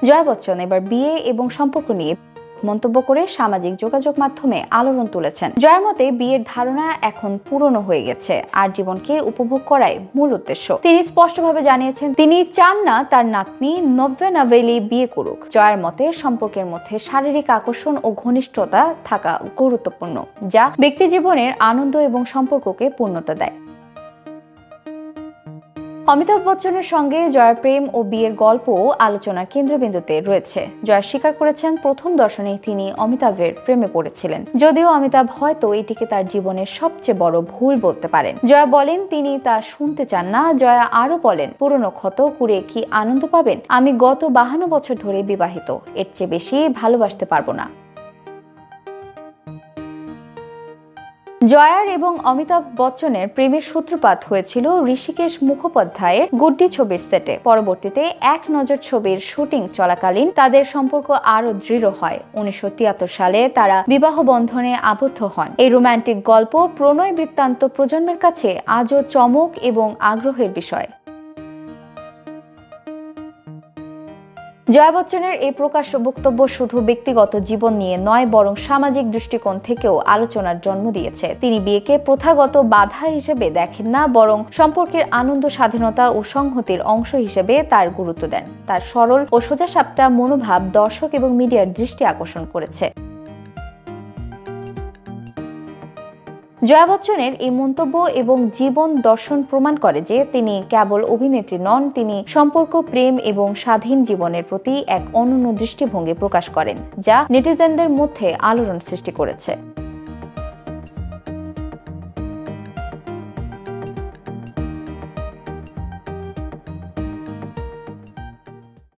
জয়া বচ্চন এবার বিয়ে এবং সম্পর্ক নিয়ে মন্তব্য করে সামাজিক যোগাযোগ মাধ্যমে আলোড়ন তুলেছেন। জয়ার মতে বিয়ের ধারণা এখন পুরনো হয়ে গেছে, আর জীবনকে উপভোগ করাই মূল উদ্দেশ্য। তিনি স্পষ্টভাবে জানিয়েছেন তিনি চান না তার নাতনি নব্যা নাভেলি বিয়ে করুক। জয়ার মতে সম্পর্কের মধ্যে শারীরিক আকর্ষণ ও ঘনিষ্ঠতা থাকা গুরুত্বপূর্ণ, যা ব্যক্তি জীবনের আনন্দ এবং সম্পর্ককে পূর্ণতা দেয়। অমিতাভ বচ্চনের সঙ্গে জয়ার প্রেম ও বিয়ের গল্প আলোচনার কেন্দ্রবিন্দুতে রয়েছে। জয়া স্বীকার করেছেন প্রথম দর্শনেই তিনি অমিতাভের প্রেমে পড়েছিলেন, যদিও অমিতাভ হয়তো এটিকে তার জীবনের সবচেয়ে বড় ভুল বলতে পারেন। জয়া বলেন তিনি তা শুনতে চান না। জয়া আরো বলেন, পুরনো ক্ষত কুড়িয়ে কি আনন্দ পাবেন? আমি গত 52 বছর ধরে বিবাহিত, এর চেয়ে বেশি ভালোবাসতে পারবো না। জয়ার এবং অমিতাভ বচ্চনের প্রেমের সূত্রপাত হয়েছিল ঋষিকেশ মুখোপাধ্যায়ের গুড্ডি ছবির সেটে। পরবর্তীতে এক নজর ছবির শুটিং চলাকালীন তাদের সম্পর্ক আরো দৃঢ় হয়। 1973 সালে তারা বিবাহ বন্ধনে আবদ্ধ হন। এই রোমান্টিক গল্প প্রণয় বৃত্তান্ত প্রজন্মের কাছে আজও চমক এবং আগ্রহের বিষয়। জয়া বচ্চনের এই প্রকাশ্য বক্তব্য শুধু ব্যক্তিগত জীবন নিয়ে নয়, বরং সামাজিক দৃষ্টিকোণ থেকেও আলোচনার জন্ম দিয়েছে। তিনি বিয়েকে প্রথাগত বাধা হিসেবে দেখেন না, বরং সম্পর্কের আনন্দ, স্বাধীনতা ও সংহতির অংশ হিসেবে তার গুরুত্ব দেন। তার সরল ও সোজাসাপটা মনোভাব দর্শক এবং মিডিয়ার দৃষ্টি আকর্ষণ করেছে। জয়া বচ্চনের এই মন্তব্য এবং জীবন দর্শন প্রমাণ করে যে তিনি কেবল অভিনেত্রী নন, তিনি সম্পর্ক, প্রেম এবং স্বাধীন জীবনের প্রতি এক অনন্য দৃষ্টিভঙ্গি প্রকাশ করেন, যা নেটিজেনদের মধ্যে আলোড়ন সৃষ্টি করেছে।